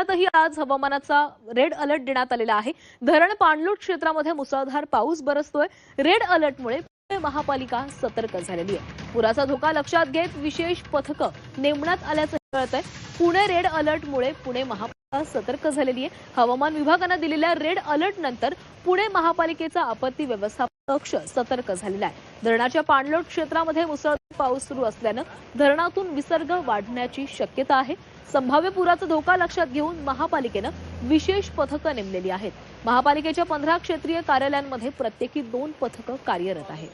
जिल्ह्यातही आज हवामानाचा रेड अलर्ट देण्यात आलेला आहे। धरण पाणलोट क्षेत्रामध्ये मुसळधार पाऊस बरसतोय। रेड अलर्टमुळे पुणे महापालिका सतर्क झालेली आहे। पुराचा धोका लक्षात घेत विशेष पथकं नेमण्यात आल्याचं कळतंय। पुणे रेड अलर्टमुळे पुणे महापालिका सतर्क झालेली आहे। हवामान विभागाने दिलेल्या रेड अलर्ट नंतर पुणे महापालिकेचा आपत्ती व्यवस्थापन कक्ष सतर्क झालेला आहे। धरणाच्या पाणलोट क्षेत्रामध्ये मुसळधार पाऊस सुरू असल्यानं धरणातून विसर्ग वाढण्याची शक्यता आहे। संभाव्य पुराचा धोका लक्षात घेऊन महापालिकेनं विशेष पथकं नेमलेली आहेत। महापालिकेच्या 15 क्षेत्रीय कार्यालयांमध्ये प्रत्येकी 2 पथकं कार्यरत आहेत।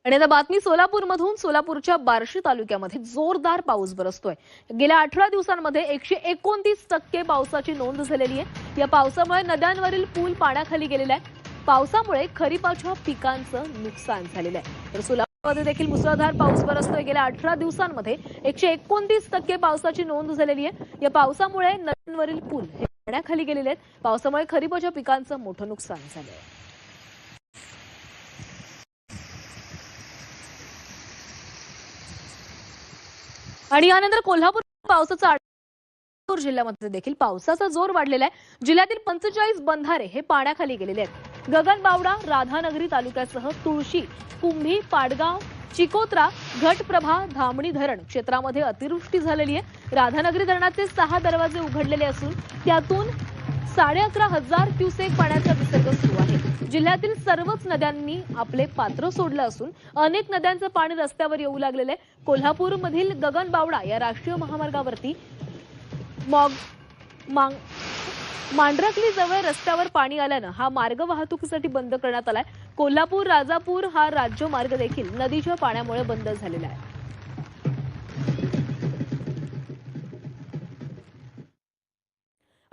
आणि आता बातमी सोलापूरमधून। सोलापूरच्या बार्शी तालुक्यामध्ये जोरदार पाऊस बरसतोय। गेल्या 18 दिवसांमध्ये 129% पावसाची नोंद झालेली आहे। या पावसामुळे नद्यांवरील पूल पाण्याखाली गेलेला आहे। पावसामुळे खरीपाच्या पिकांचं नुकसान झालेलं आहे। तर सोलापूरमध्ये देखील मुसळधार पाऊस बरसतोय। गेल्या 18 दिवसांमध्ये 129% पावसाची नोंद झालेली आहे। या पावसामुळे नद्यांवरील पूल हे पाण्याखाली गेलेले आहेत। पावसामुळे खरीपाच्या पिकांचं मोठं नुकसान झालंय। आणि यानंतर कोल्हापूर पावसाचा जिल्ह्यामध्ये देखील पावसाचा जोर वाढलेला आहे। जिल्ह्यातील 45 बंधारे हे पाण्याखाली गेलेले आहेत। गगनबावडा, राधानगरी तालुक्यासह तुळशी, कुंभी, पाडगाव, चिकोत्रा, घटप्रभा, धामणी धरण क्षेत्रामध्ये अतिवृष्टी झालेली आहे। राधानगरी धरणाचे 6 दरवाजे उघडलेले असून त्यातून 11,500 क्युसेक पाण्याचा विसर्ग सुरू आहे। जिल्ह्यातील सर्वच नद्यांनी आपले पात्र सोडलं असून अनेक नद्यांचं पाणी रस्त्यावर येऊ लागलेलं आहे। कोल्हापूरमधील गगनबावडा या राष्ट्रीय महामार्गावरती मांढरकली जवळ रस्त्यावर पाणी आल्यानं हा मार्ग वाहतुकीसाठी बंद करण्यात आलाय। कोल्हापूर राजापूर हा राज्य मार्ग देखील नदीच्या पाण्यामुळे बंद झालेला आहे।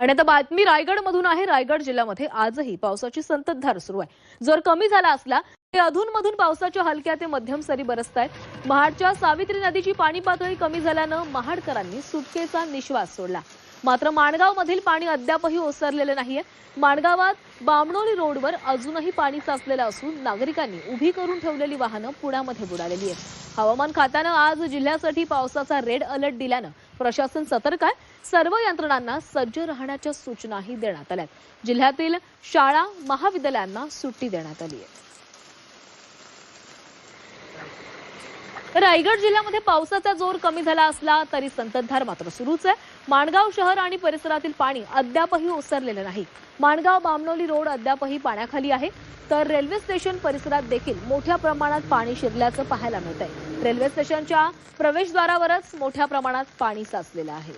आणि आता बातमी रायगडमधून आहे। रायगड जिल्ह्यामध्ये आजही पावसाची संततधार सुरू आहे। जोर कमी झाला असला तरी अधूनमधून पावसाच्या हलक्या ते मध्यम सरी बरसतायत। महाडच्या सावित्री नदीची पाणी पातळी कमी झाल्यानं महाडकरांनी सुटकेचा निश्वास सोडला। मात्र माणगावमधील पाणी अद्यापही ओसरलेलं नाहीये। माणगावात बामणोली रोडवर अजूनही पाणी साचलेलं असून नागरिकांनी उभी करून ठेवलेली वाहनं पुण्यामध्ये बुडालेली आहेत। हवामान खात्यानं आज जिल्ह्यासाठी पावसाचा रेड अलर्ट दिल्यानं प्रशासन सतर्क आहे। सर्व यंत्रणांना सज्ज राहण्याच्या सूचनाही देण्यात आल्यात। जिल्ह्यातील शाळा महाविद्यालयांना सुट्टी देण्यात आली आहे। रायगड जिल्ह्यामध्ये पावसाचा जोर कमी झाला असला तरी संततधार मात्र सुरूच आहे। माणगाव शहर आणि परिसरातील पाणी अद्यापही ओसरलेलं नाही। माणगाव बामणोली रोड अद्यापही पाण्याखाली आहे। तर रेल्वे स्टेशन परिसरात देखील मोठ्या प्रमाणात पाणी शिरल्याचं पाहायला मिळतंय। रेल्वे स्टेशनच्या प्रवेशद्वारावरच मोठ्या प्रमाणात पाणी साचलेलं आहे।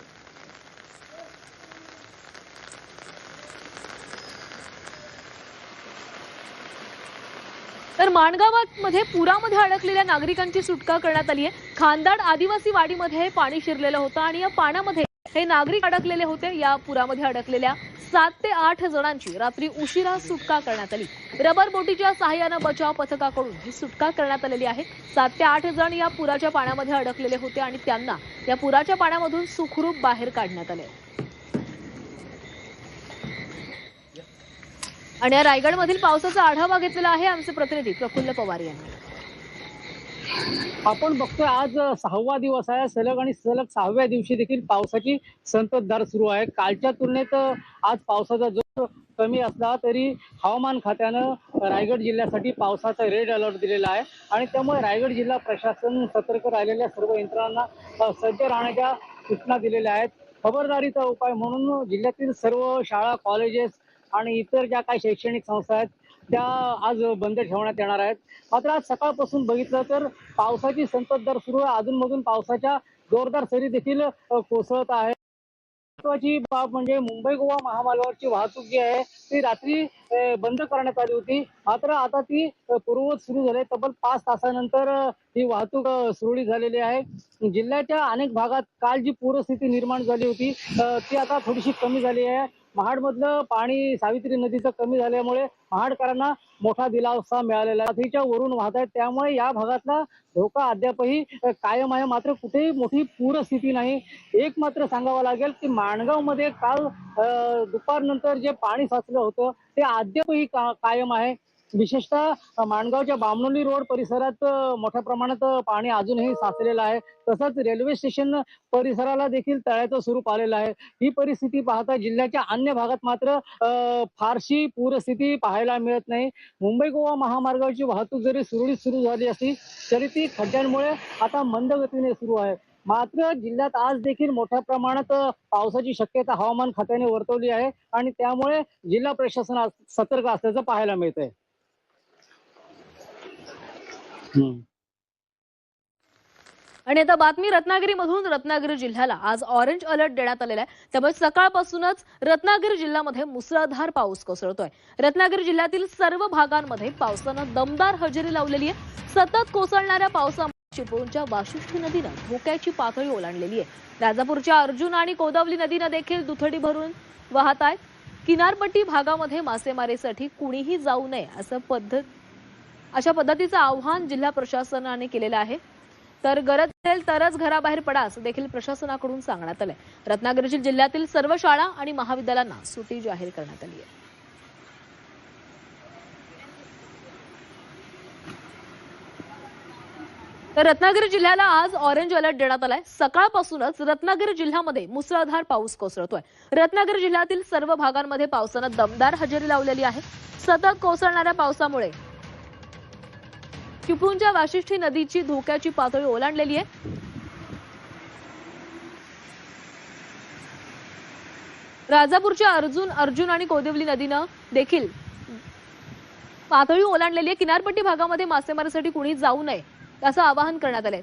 तर माणगावामध्ये पुरामध्ये अडकलेल्या नागरिकांची सुटका करण्यात आली आहे। खानदाड आदिवासी वाडीमध्ये पाणी शिरलेलं होतं आणि या पाण्यामध्ये हे नागरिक अडकलेले होते। या पुरामध्ये अडकलेल्या 7 ते 8 जणांची रात्री उशिरा सुटका करण्यात आली। रबर बोटीच्या सहाय्यानं बचाव पथकाकडून ही सुटका करण्यात आलेली आहे। 7 ते 8 जण या पुराच्या पाण्यामध्ये अडकलेले होते आणि त्यांना या पुराच्या पाण्यामधून सुखरूप बाहेर काढण्यात आले। आणि या रायगडमधील पावसाचा आढावा घेतलेला आहे आमचे प्रतिनिधी प्रफुल्ल पवार यांनी। आपण बघतोय आज 6वा दिवस आहे सलग आणि सलग 6व्या दिवशी देखील पावसाची संततधार सुरू आहे। कालच्या तुलनेत आज पावसाचा जोर कमी असला तरी हवामान खात्यानं रायगड जिल्ह्यासाठी पावसाचा रेड अलर्ट दिलेला आहे आणि त्यामुळे रायगड जिल्हा प्रशासन सतर्क राहिलेल्या सर्व यंत्रणांना सज्ज राहण्याच्या सूचना दिलेल्या आहेत। खबरदारीचा उपाय म्हणून जिल्ह्यातील सर्व शाळा, कॉलेजेस आणि इतर ज्या काही शैक्षणिक संस्था आहेत त्या आज बंद ठेवण्यात येणार आहेत। मात्र आज सकाळपासून बघितलं तर पावसाची संततधार सुरू आहे। अधूनमधून पावसाच्या जोरदार सरी देखील कोसळत आहे। महत्वाची बाब म्हणजे मुंबई गोवा महामार्गावरची वाहतूक जी आहे ती रात्री बंद करण्यात आली होती। मात्र आता ती पूर्ववत सुरू झाली। तब्बल 5 तासानंतर ही वाहतूक सुरळीत झालेली आहे। जिल्ह्याच्या अनेक भागात काल जी पूरस्थिती निर्माण झाली होती ती आता थोडीशी कमी झाली आहे। महाडमधलं पाणी सावित्री नदीचं कमी झाल्यामुळे महाडकरांना मोठा दिलासा मिळालेला आहे। नदीच्या वरून वाहत आहेत त्यामुळे या भागातला धोका अद्यापही कायम आहे। मात्र कुठेही मोठी पूरस्थिती नाही। एक मात्र सांगावं लागेल की माणगावमध्ये काल दुपारनंतर जे पाणी साचलं होतं ते अद्यापही कायम आहे। विशेषतः माणगावच्या बामणोली रोड परिसरात मोठ्या प्रमाणात पाणी अजूनही साचलेलं आहे. तसंच रेल्वे स्टेशन परिसराला देखील तळ्याचं स्वरूप आलेलं आहे. ही परिस्थिती पाहता जिल्ह्याच्या अन्य भागात मात्र फारशी पूरस्थिती पाहायला मिळत नाही. मुंबई गोवा महामार्गावरची वाहतूक जरी सुरळीत सुरू झाली असली तरी ती खड्ड्यांमुळे आता मंद गतीने सुरू आहे. मात्र जिल्ह्यात आज देखील मोठ्या प्रमाणात पावसाची शक्यता हवामान खात्याने वर्तवली आहे आणि त्यामुळे जिल्हा प्रशासन सतर्क असल्याचं पाहायला मिळतंय. आणि आता बातमी रत्नागिरीमधून. रत्नागिरी जिल्ह्याला आज ऑरेंज अलर्ट देण्यात आलेला आहे. त्यामुळे सकाळपासूनच रत्नागिरी जिल्ह्यामध्ये मुसळधार पाऊस कोसळतोय. रत्नागिरी जिल्ह्यातील सर्व भागांमध्ये पावसानं दमदार हजेरी लावलेली आहे. सतत कोसळणाऱ्या पावसामुळे चिपळूणच्या वाशिष्ठी नदीनं धोक्याची पातळी ओलांडलेली आहे. राजापूरच्या अर्जुन आणि कोदवली नदीनं देखील दुथडी भरून वाहत आहेत. किनारपट्टी भागामध्ये मासेमारीसाठी कुणीही जाऊ नये अशा पद्धतीचं आवाहन जिल्हा प्रशासनाने केलेलं आहे. तर गरज असेल तरच घराबाहेर पडा असं देखील प्रशासनाकडून सांगण्यात आलंय. रत्नागिरी जिल्ह्यातील सर्व शाळा आणि महाविद्यालयांना सुट्टी जाहीर करण्यात आली आहे. तर रत्नागिरी जिल्ह्याला आज ऑरेंज अलर्ट देण्यात आलाय. सकाळपासूनच रत्नागिरी जिल्ह्यामध्ये मुसळधार पाऊस कोसळतोय. रत्नागिरी जिल्ह्यातील सर्व भागांमध्ये पावसानं दमदार हजेरी लावलेली आहे. सतत कोसळणाऱ्या पावसामुळे चिपळूणच्या वाशिष्ठी नदीची धोक्याची पातळी ओलांडलेली आहे. राजापूरच्या अर्जुन आणि कोदवली नदीनं देखील पातळी ओलांडलेली आहे. किनारपट्टी भागामध्ये मासेमारीसाठी कुणी जाऊ नये असं आवाहन करण्यात आलंय.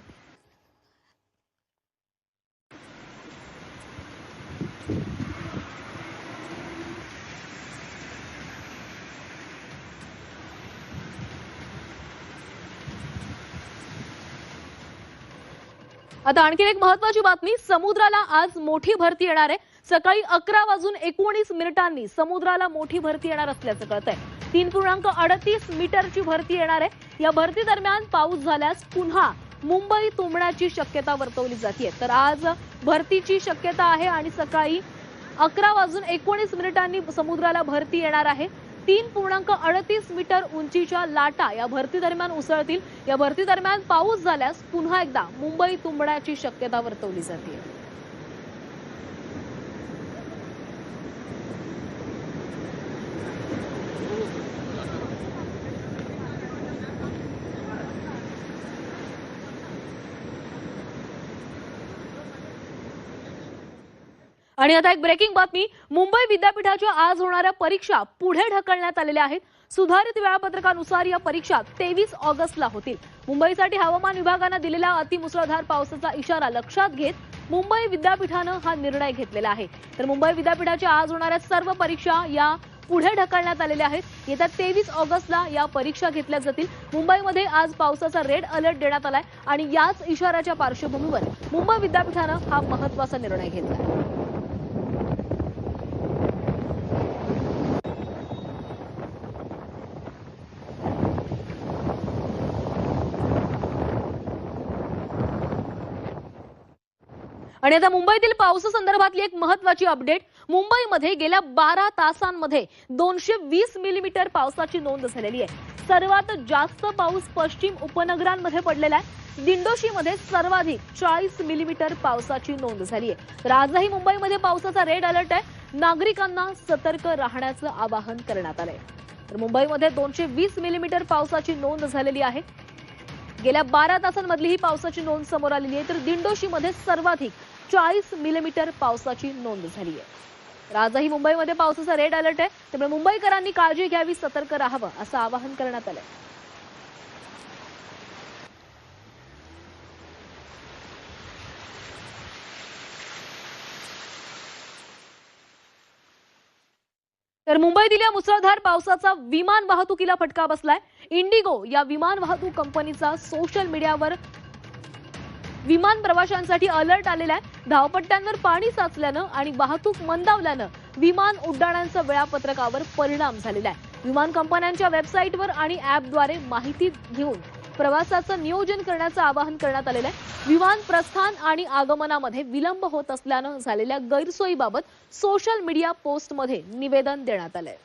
आता आणखी एक महत्त्वाची बातमी. समुद्राला आज मोठी भरती येणार आहे. सकाळी 11:19 समुद्राला मोठी भरती येणार असल्याचं कळतंय. 3.38 मीटरची भरती येणार आहे. या भरती दरम्यान पाऊस झाल्यास पुन्हा मुंबई तुंबण्याची शक्यता वर्तवली जाते. तर आज भरतीची शक्यता आहे आणि सकाळी 11:19 समुद्राला भरती येणार आहे. 3.38 मीटर उंचीच्या लाटा या भरती दरम्यान उसळतील. या भरती दरम्यान पाऊस झाल्यास पुन्हा एकदा मुंबई तुंबण्याची शक्यता वर्तवली जाते. आणि आता एक ब्रेकिंग बातमी. मुंबई विद्यापीठाच्या आज होणाऱ्या परीक्षा पुढे ढकलण्यात आलेल्या आहेत. सुधारित वेळापत्रकानुसार या परीक्षा 23 ऑगस्टला होतील. मुंबईसाठी हवामान विभागानं दिलेला अतिमुसळधार पावसाचा इशारा लक्षात घेत मुंबई विद्यापीठानं हा निर्णय घेतलेला आहे. तर मुंबई विद्यापीठाच्या आज होणाऱ्या सर्व परीक्षा या पुढे ढकलण्यात आलेल्या आहेत. येत्या 23 ऑगस्टला या परीक्षा घेतल्या जातील. मुंबईमध्ये आज पावसाचा रेड अलर्ट देण्यात आलाय आणि याच इशाऱ्याच्या पार्श्वभूमीवर मुंबई विद्यापीठानं हा महत्त्वाचा निर्णय घेतलाय. आणि आता मुंबईतील पावसासंदर्भातली एक महत्त्वाची अपडेट. मुंबईमध्ये गेल्या 12 तासांमध्ये 220 मिलीमीटर पावसाची नोंद झालेली आहे. सर्वात जास्त पाऊस पश्चिम उपनगरांमध्ये पडलेला आहे. दिंडोशीमध्ये सर्वाधिक 40 मिलीमीटर पावसाची नोंद झाली आहे. तर आजही मुंबईमध्ये पावसाचा रेड अलर्ट आहे. नागरिकांना सतर्क राहण्याचं आवाहन करण्यात आलंय. तर मुंबईमध्ये 220 मिलीमीटर पावसाची नोंद झालेली आहे. गेल्या 12 तासांमधली ही पावसाची नोंद समोर आलेली आहे. तर दिंडोशीमध्ये सर्वाधिक 40 मिलीमीटर पावसाची नोंद झाली आहे. तर आजही मुंबईमध्ये पावसाचा रेड अलर्ट आहे. त्यामुळे मुंबईकरांनी काळजी घ्यावी, सतर्क राहावं असं आवाहन करण्यात आलंय. तर मुंबईतील या मुसळधार पावसाचा विमान वाहतुकीला फटका बसलाय. इंडिगो या विमान वाहतूक कंपनीचा सोशल मीडियावर विमान प्रवाशांसाठी अलर्ट आलेला आहे. धावपट्ट्यांवर पाणी साचल्यानं आणि वाहतूक मंदावल्यानं विमान उड्डाणांच्या वेळापत्रकावर परिणाम झालेला आहे. विमान कंपन्यांच्या वेबसाईटवर आणि ॲपद्वारे माहिती घेऊन प्रवासाचं नियोजन करण्याचं आवाहन करण्यात आलेलं आहे. विमान प्रस्थान आणि आगमनामध्ये विलंब होत असल्यानं झालेल्या गैरसोयीबाबत सोशल मीडिया पोस्टमध्ये निवेदन देण्यात आलंय.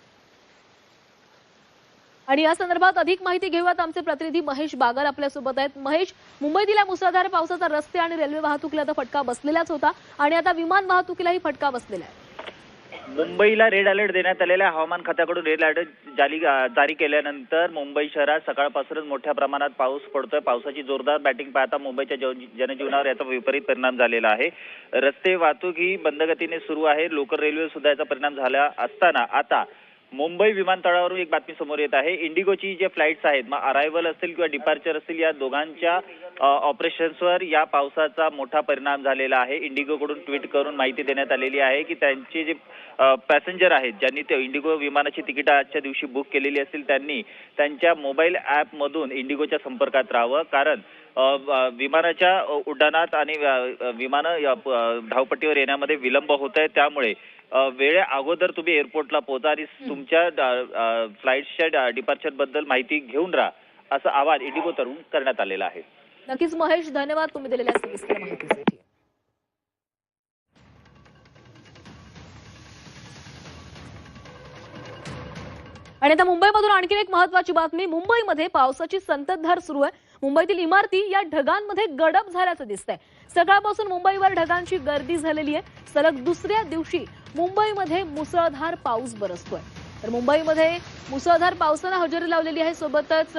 आणि या संदर्भात अधिक माहिती घेऊयात. आमचे प्रतिनिधी महेश बागल आपल्यासोबत आहेत. महेश, मुंबईतील या मुसळधार पावसाचा रस्ते आणि रेल्वे वाहतुकीला तर फटका बसलेलाच होता आणि आता विमान वाहतुकीलाही फटका बसलेला आहे. मुंबईला रेड अलर्ट देण्यात आलेल्या हवामान खात्याकडून रेड अलर्ट जारी केल्यानंतर मुंबई शहरात सकाळपासूनच मोठ्या प्रमाणात पाऊस पडतोय. पावसाची जोरदार बॅटिंग पाहता मुंबईच्या जनजीवनावर याचा विपरीत परिणाम झालेला आहे. रस्ते वाहतूक ही बंद गतीने सुरू आहे. लोकल रेल्वे सुद्धा याचा परिणाम झाला असताना आता मुंबई विमानतळावरून एक बातमी समोर येत आहे. इंडिगोची जे फ्लाईट्स आहेत, मग अरायव्हल असतील किंवा डिपार्चर असतील, या दोघांच्या ऑपरेशन्सवर या पावसाचा मोठा परिणाम झालेला आहे. इंडिगोकडून ट्विट करून माहिती देण्यात आलेली आहे की त्यांचे जे पॅसेंजर आहेत, ज्यांनी ते इंडिगो विमानाची तिकीटं आजच्या दिवशी बुक केलेली असतील, त्यांनी त्यांच्या मोबाईल ॲपमधून इंडिगोच्या संपर्कात राहावं. कारण विमानाच्या उड्डाणात आणि विमानं धावपट्टीवर येण्यामध्ये विलंब होत आहे. त्यामुळे वेळे अगोदर तुम्ही एअरपोर्टला पोहोचा आणि तुमच्या फ्लाईट्सच्या डिपार्चर बद्दल माहिती घेऊन राहा, असं आवाहन इंडिगो तरुण करण्यात आलेलं आहे. नक्कीच महेश, धन्यवाद तुम्ही दिलेल्या सविस्तर माहितीसाठी. आणि आता मुंबईमधून आणखी एक महत्त्वाची बातमी. मुंबईमध्ये पावसाची संततधार सुरू आहे. मुंबईतील इमारती या ढगांमध्ये गडप झाल्याचं दिसतंय. सकाळपासून मुंबईवर ढगांची गर्दी झालेली आहे. सलग दुसऱ्या दिवशी मुंबईमध्ये मुसळधार पाऊस बरसतोय. तर मुंबईमध्ये मुसळधार पावसानं हजेरी लावलेली आहे. सोबतच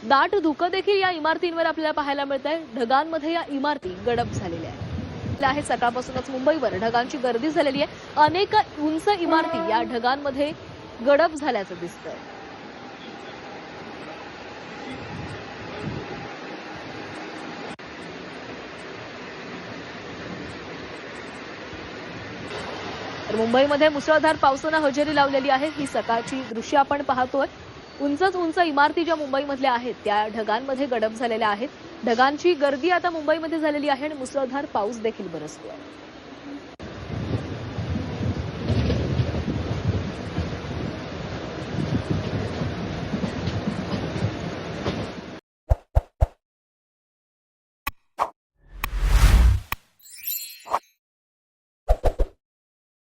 दाट धुकं देखील या इमारतींवर आपल्याला पाहायला मिळत आहे. ढगांमध्ये या इमारती गडप झालेल्या आहेत. सकाळपासूनच मुंबईवर ढगांची गर्दी झालेली आहे. अनेक उंच इमारती या ढगांमध्ये गडप झाल्याचं दिसतंय. तर मुंबईमध्ये मुसळधार पावसानं हजेरी लावलेली आहे. ही सकाळची दृश्य आपण पाहतोय. उंच इमारती ज्या मुंबईमधल्या आहेत त्या ढगांमध्ये गडप झालेल्या आहेत. ढगांची गर्दी आता मुंबईमध्ये झालेली आहे आणि मुसळधार पाऊस देखील बरसतोय.